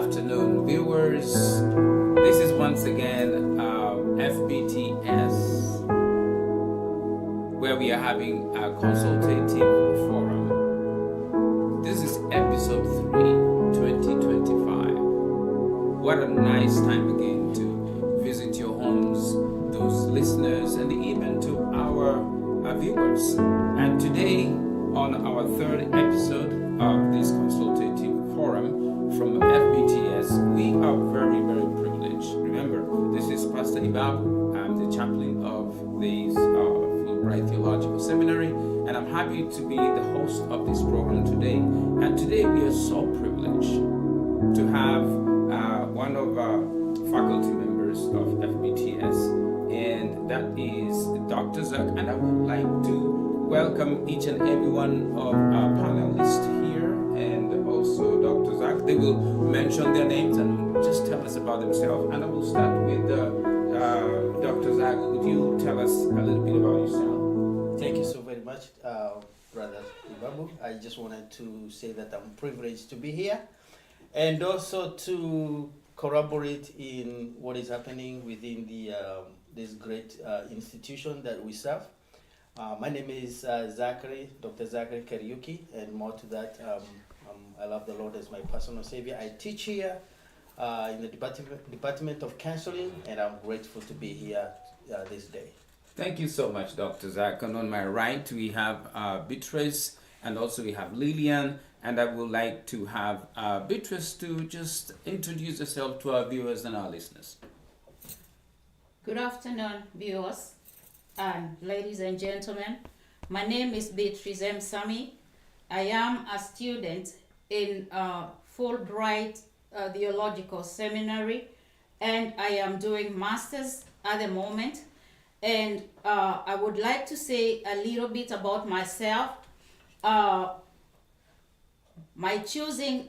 afternoon, viewers. This is once again FBTS, where we are having a consultative forum. This is episode 3, 2025. What a nice time again to visit your homes, those listeners, and even to our viewers. And today, on our third episode of this consultative forum from FBTS, we are very, very privileged. Remember, this is Pastor Ibabu. I'm the chaplain of the Fulbright Theological Seminary, and I'm happy to be the host of this program today. And today we are so privileged to have one of our faculty members of FBTS, and that is Dr. Zach. And I would like to welcome each and every one of our panelists here, and also Dr. Zach. They will mention their names and just tell us about themselves. And I will start with Dr. Zach. Would you tell us a little bit about yourself? Thank you so very much, Brother Ibabu. I just wanted to say that I'm privileged to be here and also to corroborate in what is happening within the this great institution that we serve. My name is Zachary, Dr. Zachary Kariuki, and more to that, I love the Lord as my personal Savior. I teach here in the Department of Counseling, and I'm grateful to be here this day. Thank you so much, Dr. Zach. And on my right, we have Beatrice, and also we have Lillian, and I would like to have Beatrice to just introduce herself to our viewers and our listeners. Good afternoon, viewers and ladies and gentlemen. My name is Beatrice M. Sami. I am a student in Fulbright Theological Seminary, and I am doing masters at the moment. And I would like to say a little bit about myself. My choosing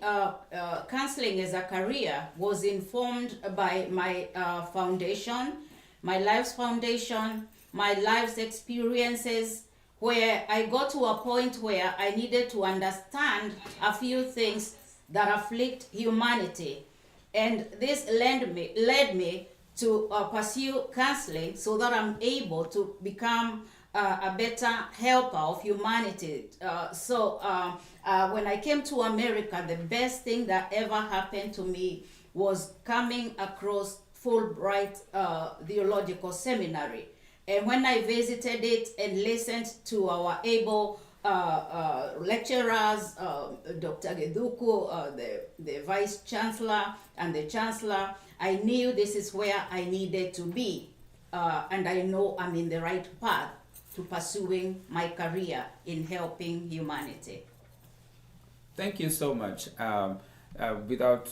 counseling as a career was informed by my foundation, my life's foundation, my life's experiences, where I got to a point where I needed to understand a few things that afflict humanity. And this led me to pursue counseling so that I'm able to become a better helper of humanity. When I came to America, the best thing that ever happened to me was coming across Fulbright Theological Seminary. And when I visited it and listened to our able lecturers, Dr. Geduku, the Vice Chancellor, and the Chancellor, I knew this is where I needed to be. And I know I'm in the right path to pursuing my career in helping humanity. Thank you so much. Without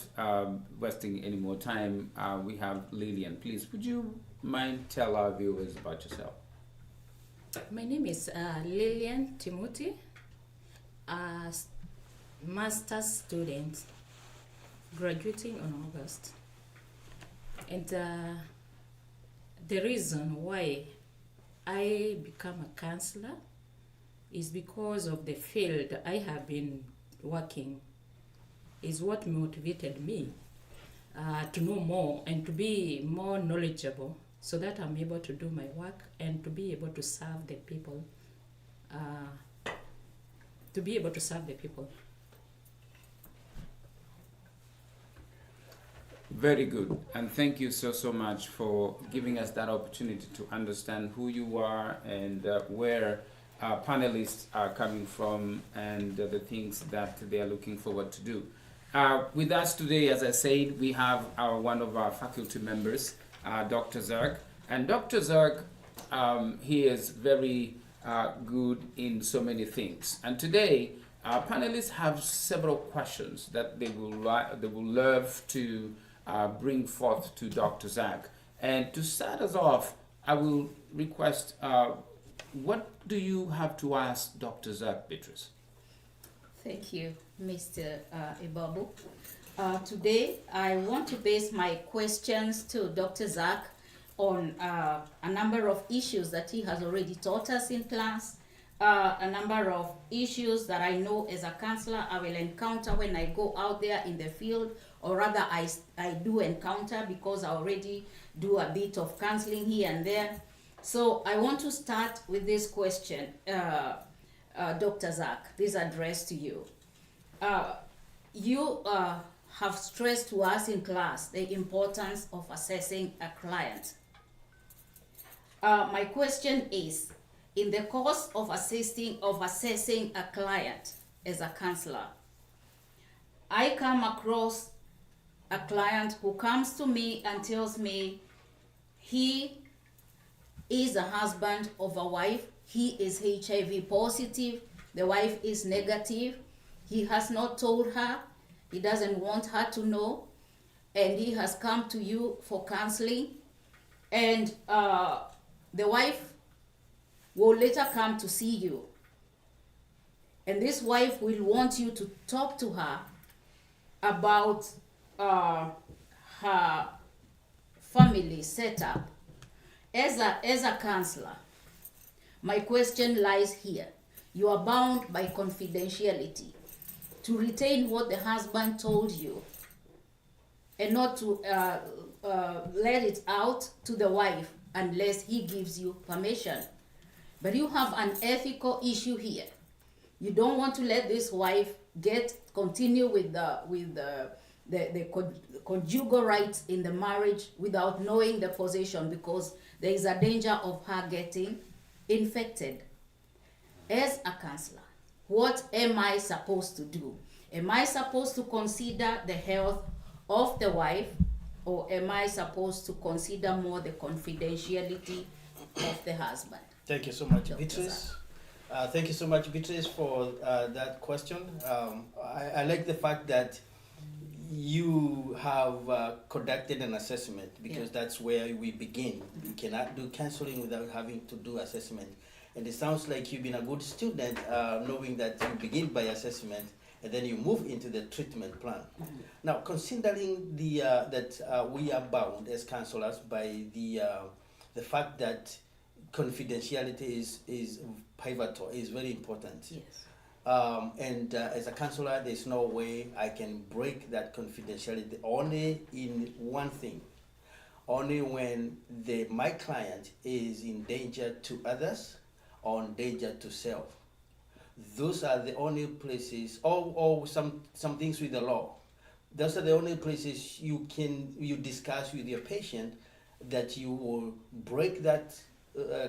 wasting any more time, we have Lillian. Please, would you mind tell our viewers about yourself? My name is Lillian Timothy, a master's student, graduating on August. And the reason why I become a counselor is because of the field I have been working is what motivated me to know more and to be more knowledgeable so that I'm able to do my work and to be able to serve the people. Very good, and thank you so much for giving us that opportunity to understand who you are and where our panelists are coming from and the things that they are looking forward to do. With us today, as I said, we have one of our faculty members, Dr. Zerk. And Dr. Zerk, he is very good in so many things. And today, our panelists have several questions that they will love to bring forth to Dr. Zach. And to start us off, I will request, what do you have to ask Dr. Zach, Beatrice? Thank you, Mr. Ibabu. Today, I want to base my questions to Dr. Zach on a number of issues that he has already taught us in class, a number of issues that I know as a counselor I will encounter when I go out there in the field or rather I do encounter, because I already do a bit of counseling here and there. So I want to start with this question, Dr. Zach, this address to you. You have stressed to us in class the importance of assessing a client. My question is, in the course of assessing a client as a counselor, I come across a client who comes to me and tells me he is a husband of a wife, he is HIV positive, the wife is negative, he has not told her, he doesn't want her to know, and he has come to you for counseling, and the wife will later come to see you, and this wife will want you to talk to her about her family setup. As a counselor, my question lies here. You are bound by confidentiality to retain what the husband told you and not to let it out to the wife unless he gives you permission. But you have an ethical issue here. You don't want to let this wife continue with the conjugal rights in the marriage without knowing the position, because there is a danger of her getting infected. As a counselor, what am I supposed to do? Am I supposed to consider the health of the wife, or am I supposed to consider more the confidentiality of the husband? Thank you so much, Dr. Beatrice. Thank you so much, Beatrice, for that question. I like the fact that you have conducted an assessment, because that's where we begin. We cannot do counseling without having to do assessment. And it sounds like you've been a good student, knowing that you begin by assessment and then you move into the treatment plan. Now, considering that we are bound as counselors by the fact that confidentiality is pivotal, is very important. Yes. And as a counselor, there's no way I can break that confidentiality, only in one thing, only when my client is in danger to others or in danger to self. Those are the only places, or some things with the law. Those are the only places you discuss with your patient that you will break that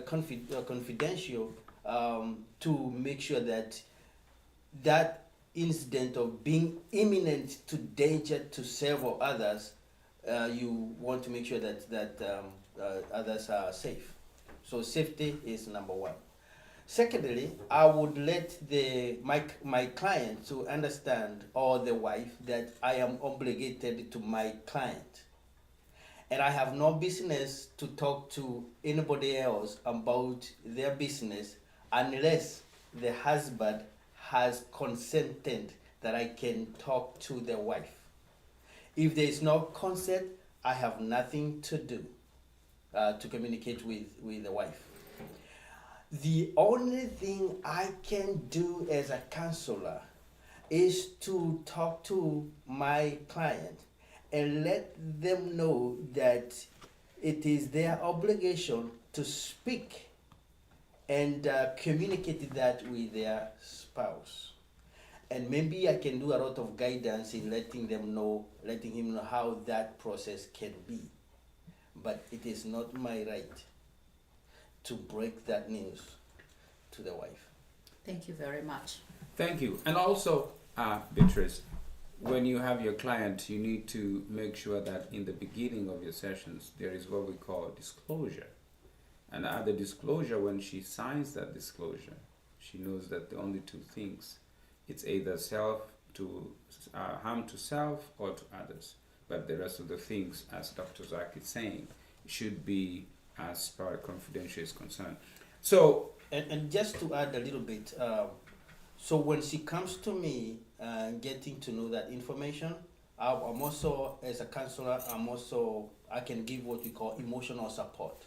confidential to make sure that incident of being imminent to danger to self or others, you want to make sure that others are safe. So safety is number one. Secondly, I would let my client to understand, or the wife, that I am obligated to my client. And I have no business to talk to anybody else about their business unless the husband has consented that I can talk to the wife. If there is no consent, I have nothing to do to communicate with the wife. The only thing I can do as a counselor is to talk to my client and let them know that it is their obligation to speak and communicate that with their spouse. And maybe I can do a lot of guidance in letting him know how that process can be. But it is not my right to break that news to the wife. Thank you very much. Thank you. And also, Beatrice, when you have your client, you need to make sure that in the beginning of your sessions, there is what we call disclosure. And at the disclosure, when she signs that disclosure, she knows that the only two things, it's either harm to self or to others. But the rest of the things, as Dr. Zach is saying, should be as far as confidential is concerned. So, and just to add a little bit, so when she comes to me getting to know that information, I'm also, as a counselor, I can give what we call emotional support.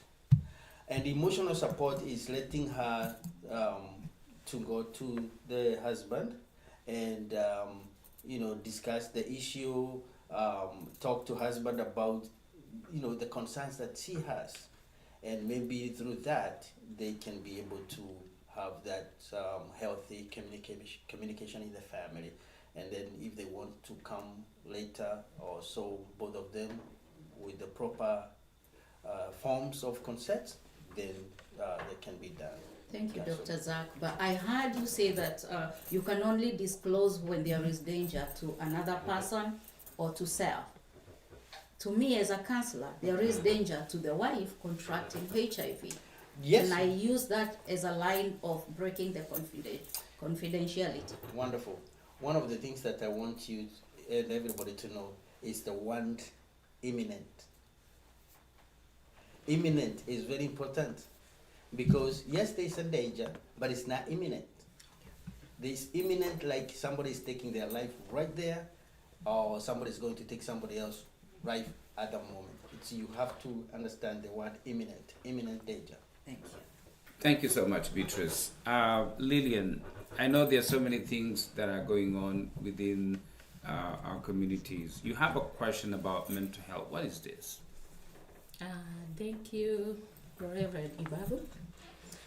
And emotional support is letting her to go to the husband and discuss the issue, talk to husband about, the concerns that she has, and maybe through that they can be able to have that healthy communication in the family. And then if they want to come later or so, both of them with the proper forms of consent, then they can be done. Thank you, Yeah, Dr. Zach. But I heard you say that you can only disclose when there is danger to another person or to self. To me, as a counselor, there is danger to the wife contracting HIV. Yes. And I use that as a line of breaking the confidentiality. Wonderful. One of the things that I want you and everybody to know is the word imminent. Imminent is very important because yes, there is a danger, but it's not imminent. There's imminent like somebody is taking their life right there, or somebody is going to take somebody else right at the moment. You have to understand the word imminent danger. Thank you. Thank you so much, Beatrice. Lillian, I know there are so many things that are going on within our communities. You have a question about mental health. What is this? Thank you, Reverend Ibabu.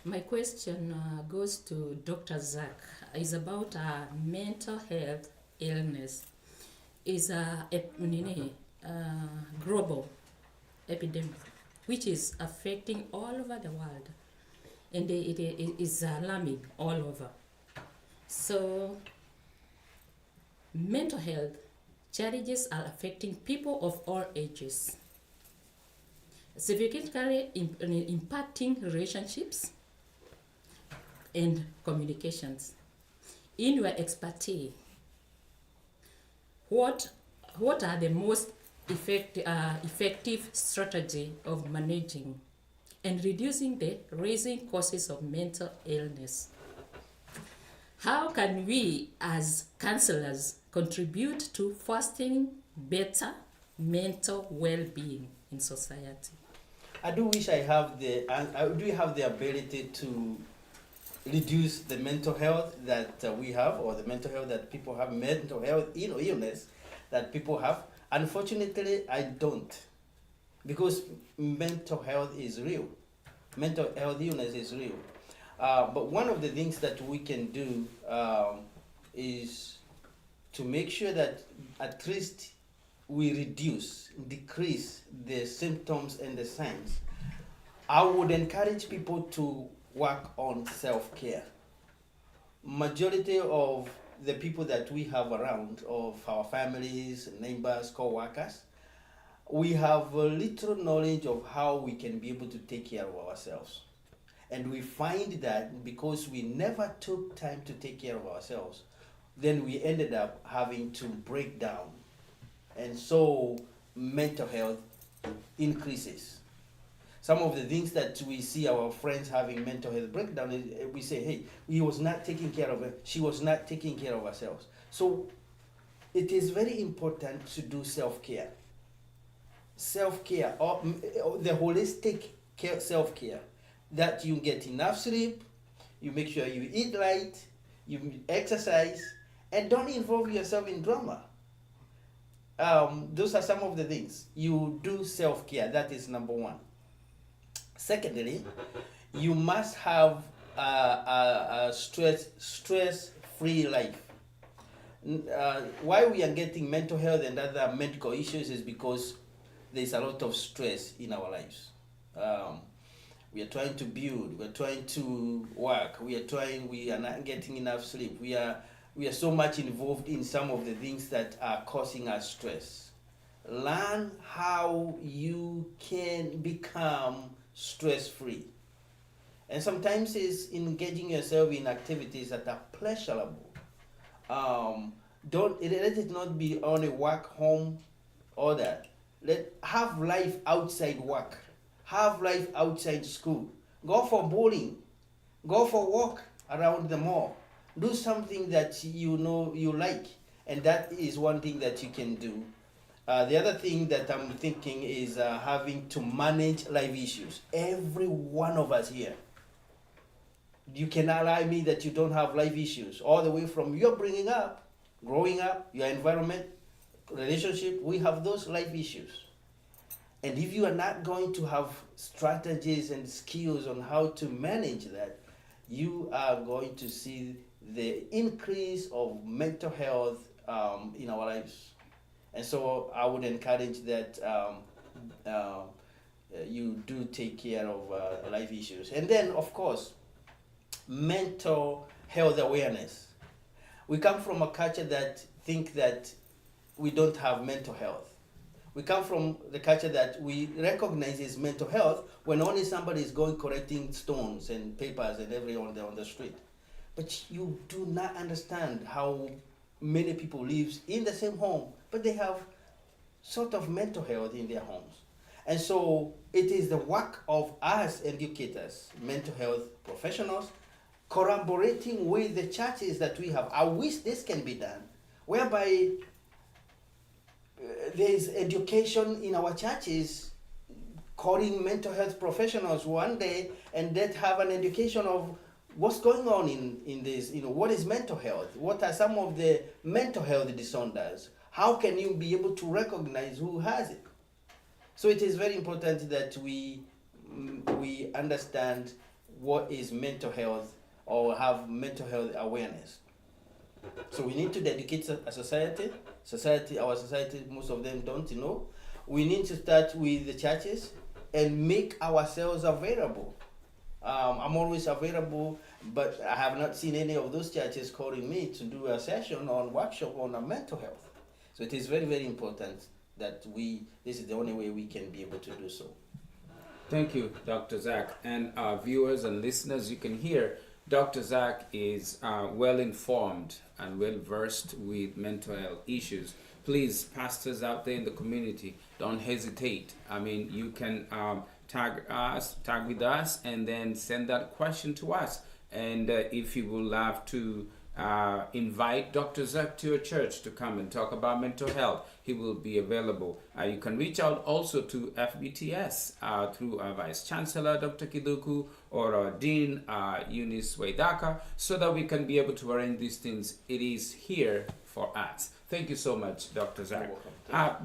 My question goes to Dr. Zach. It's about mental health illness. It's a global epidemic which is affecting all over the world, and it is alarming all over. So mental health challenges are affecting people of all ages, significantly impacting relationships and communications. In your expertise, what are the most effective strategy of managing and reducing the rising causes of mental illness? How can we as counselors contribute to fostering better mental well-being in society? I do wish I have the ability to reduce the mental health that we have, or the mental health that people have, mental health illness that people have. Unfortunately, I don't, because mental health is real. Mental health illness is real. But one of the things that we can do is to make sure that at least we decrease the symptoms and the signs. I would encourage people to work on self-care. Majority of the people that we have around, of our families, neighbors, co-workers, we have a little knowledge of how we can be able to take care of ourselves. And we find that because we never took time to take care of ourselves, then we ended up having to break down. And so mental health increases. Some of the things that we see our friends having mental health breakdown, we say, hey, he was not taking care of her, she was not taking care of herself. So it is very important to do self-care. Self-care, or the holistic self-care, that you get enough sleep, you make sure you eat right, you exercise, and don't involve yourself in drama. Those are some of the things. You do self-care, that is number one. Secondly, you must have a stress-free life. Why we are getting mental health and other medical issues is because there's a lot of stress in our lives. We are trying to build, we are trying to work, we are not getting enough sleep. We are so much involved in some of the things that are causing us stress. Learn how you can become stress-free. And sometimes it's engaging yourself in activities that are pleasurable. Let it not be on a work, home, or that. Have life outside work. Have life outside school. Go for bowling. Go for a walk around the mall. Do something that you know you like. And that is one thing that you can do. The other thing that I'm thinking is having to manage life issues. Every one of us here. You cannot lie me that you don't have life issues. All the way from your growing up, your environment, relationship, we have those life issues. And if you are not going to have strategies and skills on how to manage that, you are going to see the increase of mental health in our lives. And so I would encourage that you do take care of life issues. And then, of course, mental health awareness. We come from a culture that think that we don't have mental health. We come from the culture that we recognize as mental health when only somebody is going collecting stones and papers and everyone there on the street. But you do not understand how many people live in the same home, but they have sort of mental health in their homes. And so it is the work of us educators, mental health professionals, collaborating with the churches that we have. I wish this can be done, whereby there is education in our churches, calling mental health professionals one day, and that have an education of what's going on in this, what is mental health? What are some of the mental health disorders? How can you be able to recognize who has it? So it is very important that we understand what is mental health or have mental health awareness. So we need to dedicate a society. Our society, most of them don't know. We need to start with the churches and make ourselves available. I'm always available, but I have not seen any of those churches calling me to do a session or workshop on mental health. So it is very, very important that this is the only way we can be able to do so. Thank you, Dr. Zach. And viewers and listeners, you can hear Dr. Zach is well informed and well versed with mental health issues. Please, pastors out there in the community, don't hesitate. I mean, you can tag with us, and then send that question to us. And if you would love to invite Dr. Zach to your church to come and talk about mental health, he will be available. You can reach out also to FBTS through our Vice Chancellor, Dr. Kiduku, or our Dean, Eunice Waidaka, so that we can be able to arrange these things. It is here for us. Thank you so much, Dr. Zach.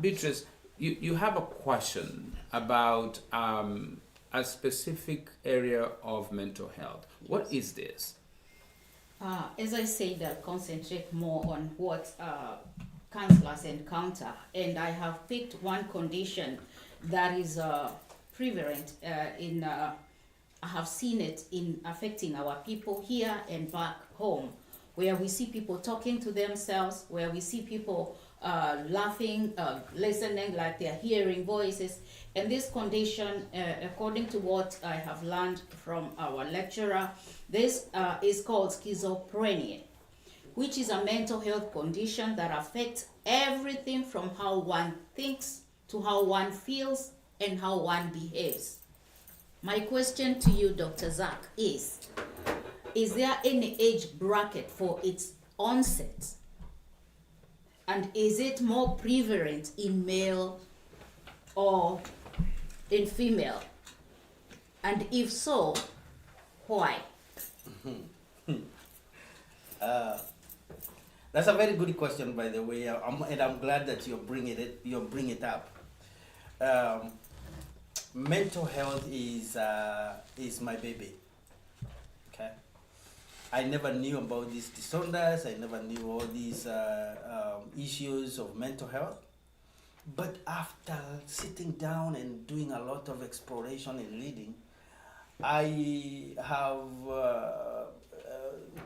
Beatrice, you have a question about a specific area of mental health. Yes. What is this? As I said, I'll concentrate more on what counselors encounter, and I have picked one condition that is prevalent I have seen it in affecting our people here and back home, where we see people talking to themselves, where we see people laughing, listening like they're hearing voices. And this condition, according to what I have learned from our lecturer, this is called schizophrenia, which is a mental health condition that affects everything from how one thinks to how one feels and how one behaves. My question to you, Dr. Zach, is there any age bracket for its onset? And is it more prevalent in male or in female? And if so, why? That's a very good question, by the way, and I'm glad that you bring it up. Mental health is my baby. Okay, I never knew about these disorders. I never knew all these issues of mental health. But after sitting down and doing a lot of exploration and reading, I have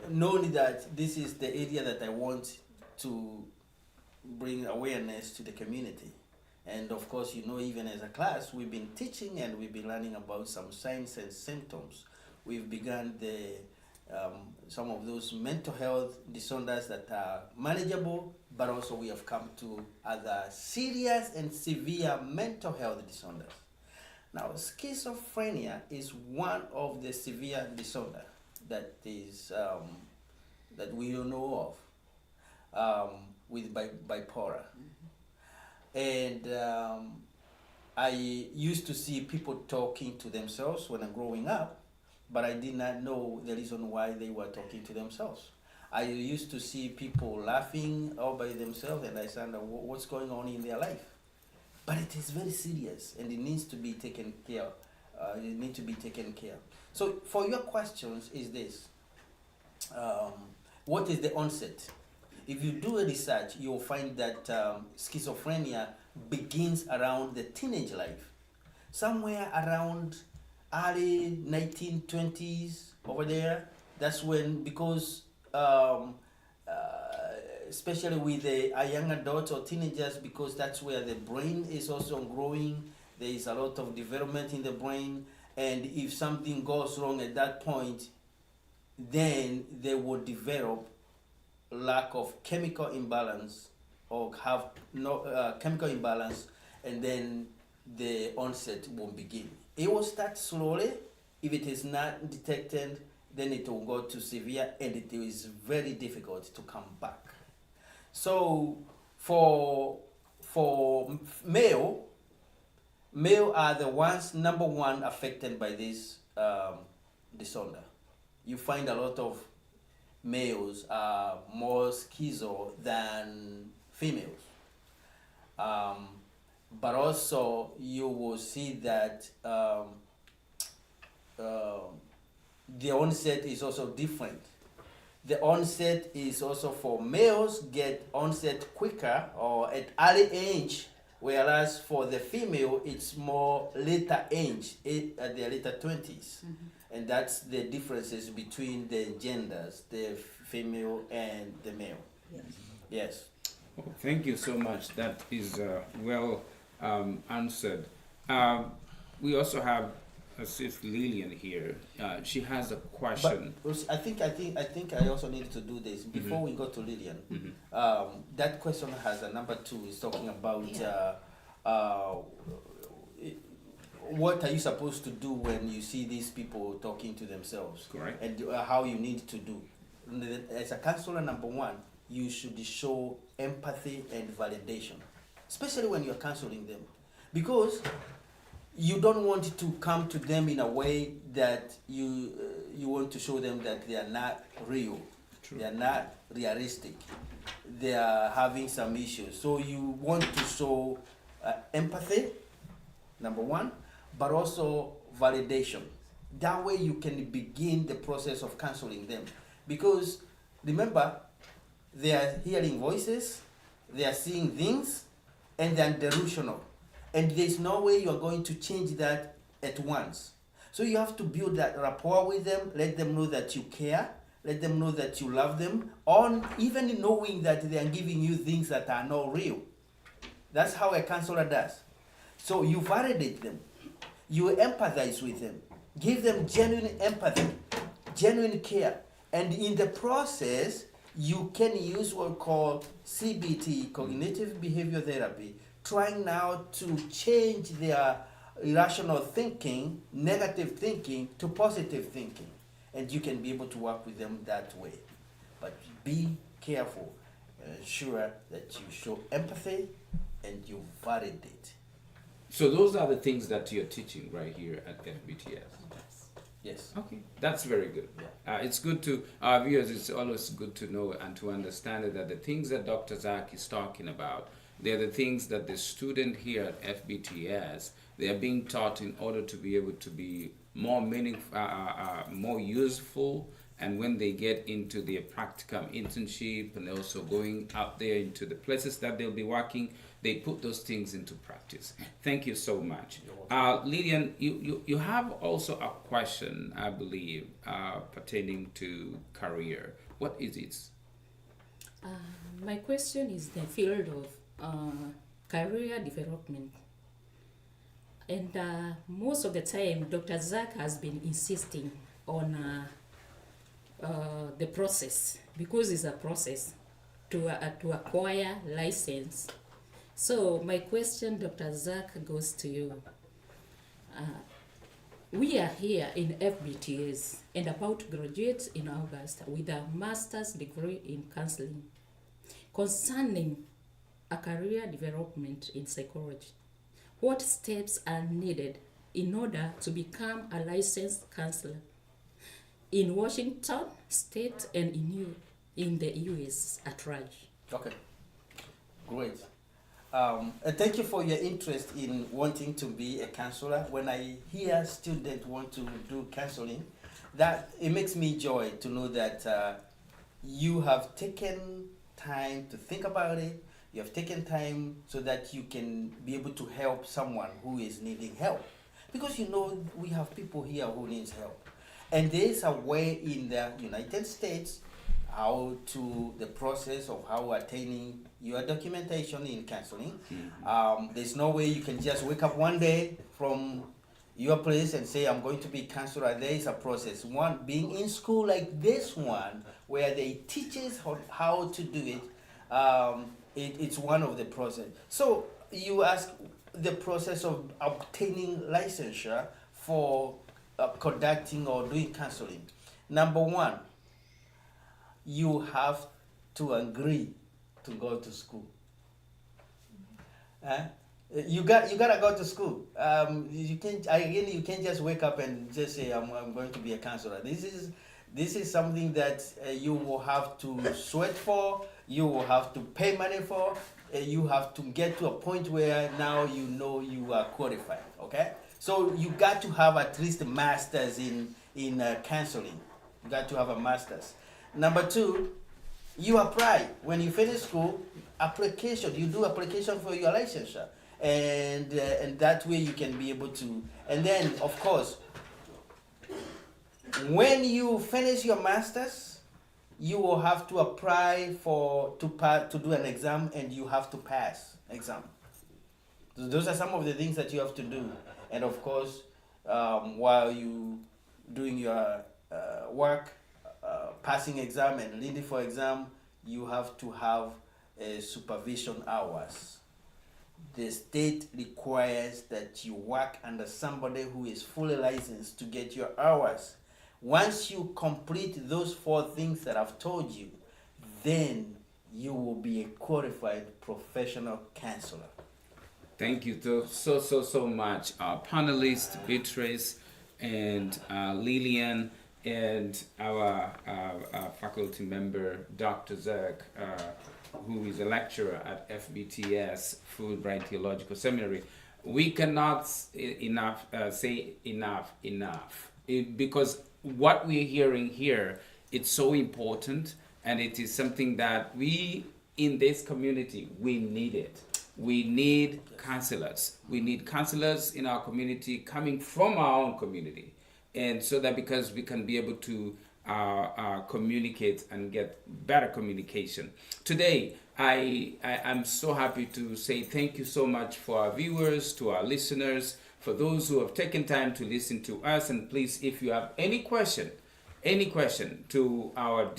known that this is the area that I want to bring awareness to the community. And of course, even as a class, we've been teaching and we've been learning about some signs and symptoms. We've begun some of those mental health disorders that are manageable, but also we have come to other serious and severe mental health disorders. Now, schizophrenia is one of the severe disorders that is that we don't know of with bipolar. And I used to see people talking to themselves when I'm growing up, but I did not know the reason why they were talking to themselves. I used to see people laughing all by themselves, and I said, what's going on in their life? But it is very serious, and it needs to be taken care. It needs to be taken care. So, for your questions, is this: what is the onset? If you do a research, you'll find that schizophrenia begins around the teenage life, somewhere around early 1920s over there. That's when, because especially with the young adults or teenagers, because that's where the brain is also growing. There is a lot of development in the brain, and if something goes wrong at that point, then they will develop lack of chemical imbalance, or have no chemical imbalance, and then the onset will begin. It will start slowly. If it is not detected, then it will go to severe, and it is very difficult to come back. So for male are the ones number one affected by this disorder. You find a lot of males are more schizo than females. But also you will see that the onset is also different. The onset is also, for males, get onset quicker or at early age, whereas for the female it's more later age, at their later 20s. And that's the differences between the genders, the female and the male. Yes. Oh, thank you so much. That is well answered. We also have Sis Lillian here. She has a question. But I think I also need to do this before we go to Lillian. That question has a number 2. Is talking about what are you supposed to do when you see these people talking to themselves? Correct. And how you need to do. As a counselor, number 1, you should show empathy and validation, especially when you're counseling them, because you don't want to come to them in a way that you want to show them that they are not real. True. They are not realistic. They are having some issues. So you want to show empathy, number 1, but also validation. That way you can begin the process of counseling them. Because remember, they are hearing voices, they are seeing things, and they are delusional. And there's no way you're going to change that at once. So you have to build that rapport with them, let them know that you care, let them know that you love them, on even knowing that they are giving you things that are not real. That's how a counselor does. So you validate them, you empathize with them, give them genuine empathy, genuine care, and in the process, you can use what we call CBT, cognitive behavior therapy, trying now to change their irrational thinking, negative thinking, to positive thinking. And you can be able to work with them that way. But be careful and ensure that you show empathy and you validate. So those are the things that you're teaching right here at FBTS. Yes. Okay, that's very good. Yeah. It's good to, our viewers, it's always good to know and to understand that the things that Dr. Zach is talking about, they're the things that the student here at FBTS, they are being taught in order to be able to be more meaningful, more useful, and when they get into their practical internship and also going out there into the places that they'll be working, they put those things into practice. Thank you so much. Lillian, you have also a question, I believe, pertaining to career. What is it? My question is the field of career development. And most of the time, Dr. Zach has been insisting on the process, because it's a process to acquire license. So my question, Dr. Zach, goes to you. We are here in FBTS and about to graduate in August with a master's degree in counseling concerning a career development in psychology. What steps are needed in order to become a licensed counselor in Washington State and in in the US at large. Okay, great. And thank you for your interest in wanting to be a counselor. When I hear students want to do counseling, that it makes me joy to know that you have taken time to think about it. You have taken time so that you can be able to help someone who is needing help. Because you know we have people here who needs help. And there is a way in the United States how to the process of how attaining your documentation in counseling. There's no way you can just wake up one day from your place and say, I'm going to be counselor. There is a process. One, being in school like this one, where they teach us how to do it, it's one of the process. So you ask the process of obtaining licensure for conducting or doing counseling. Number one, you have to agree to go to school. You gotta go to school. You can't just wake up and just say I'm going to be a counselor. This is something that you will have to sweat for. You will have to pay money for. You have to get to a point where now you know you are qualified. Okay, so you got to have at least a master's in counseling. You got to have a master's. Number two, you apply when you finish school. Application. You do application for your licensure, and that way you can be able to. And then, of course, when you finish your masters, you will have to apply to do an exam, and you have to pass exam. Those are some of the things that you have to do. And of course, while you doing your work, passing exam and leading for exam, you have to have supervision hours. The state requires that you work under somebody who is fully licensed to get your hours. Once you complete those 4 things that I've told you, then you will be a qualified professional counselor. Thank you so much, panelists Beatrice and Lillian, and our faculty member, Dr. Zach, who is a lecturer at FBTS, Fulbright Theological Seminary. We cannot say enough, because what we're hearing here, it's so important, and it is something that we, in this community, we need it. We need counselors. We need counselors in our community coming from our own community. And so that because we can be able to communicate and get better communication. Today, I'm so happy to say thank you so much for our viewers, to our listeners, for those who have taken time to listen to us. And please, if you have any question to our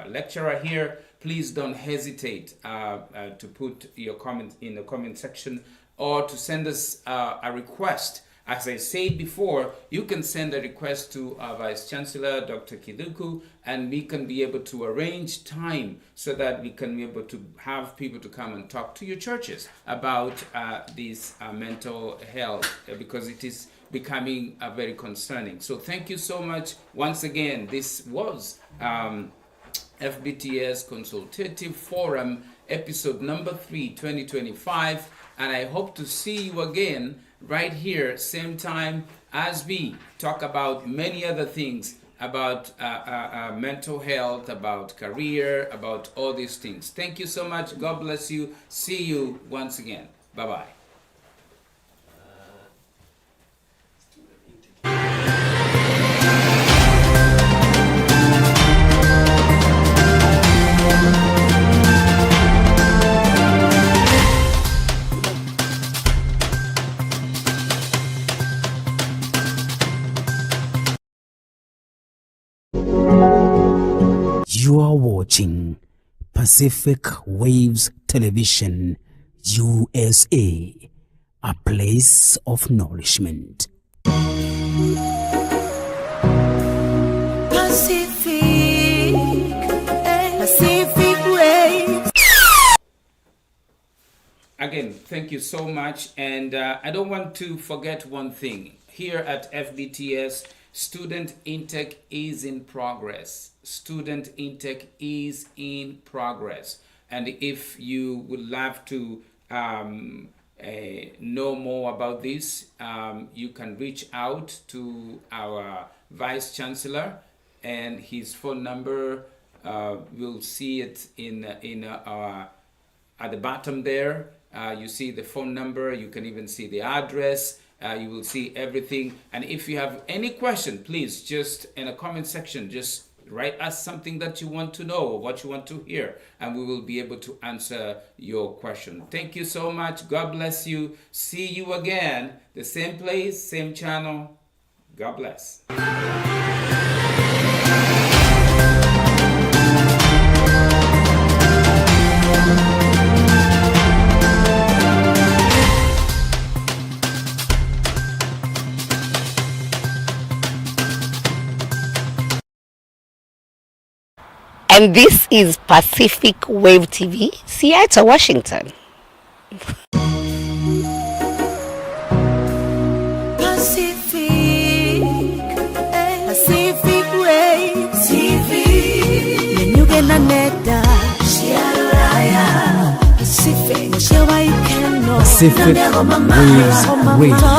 lecturer here, please don't hesitate to put your comment in the comment section, or to send us a request. As I said before, you can send a request to our Vice Chancellor, Dr. Kiduku, and we can be able to arrange time so that we can be able to have people to come and talk to your churches about this mental health, because it is becoming very concerning. So thank you so much. Once again, this was FBTS Consultative Forum, episode number 3, 2025, and I hope to see you again right here, same time, as we talk about many other things, about mental health, about career, about all these things. Thank you so much. God bless you. See you once again. Bye-bye. You are watching Pacific Waves Television, USA, a place of nourishment. Pacific Waves. Again, thank you so much. And I don't want to forget one thing. Here at FBTS, student intake is in progress. student intake is in progress. And if you would love to know more about this, you can reach out to our Vice Chancellor, and his phone number, we'll see it at the bottom there. You see the phone number, you can even see the address, you will see everything. And if you have any question, please just in a comment section, just write us something that you want to know or what you want to hear, and we will be able to answer your question. Thank you so much. God bless you. See you again, the same place, same channel. God bless. And this is Pacific Wave TV, Seattle, Washington. Pacific Wave TV. Menyugena neda. Pacific. Pacific Waves Radio.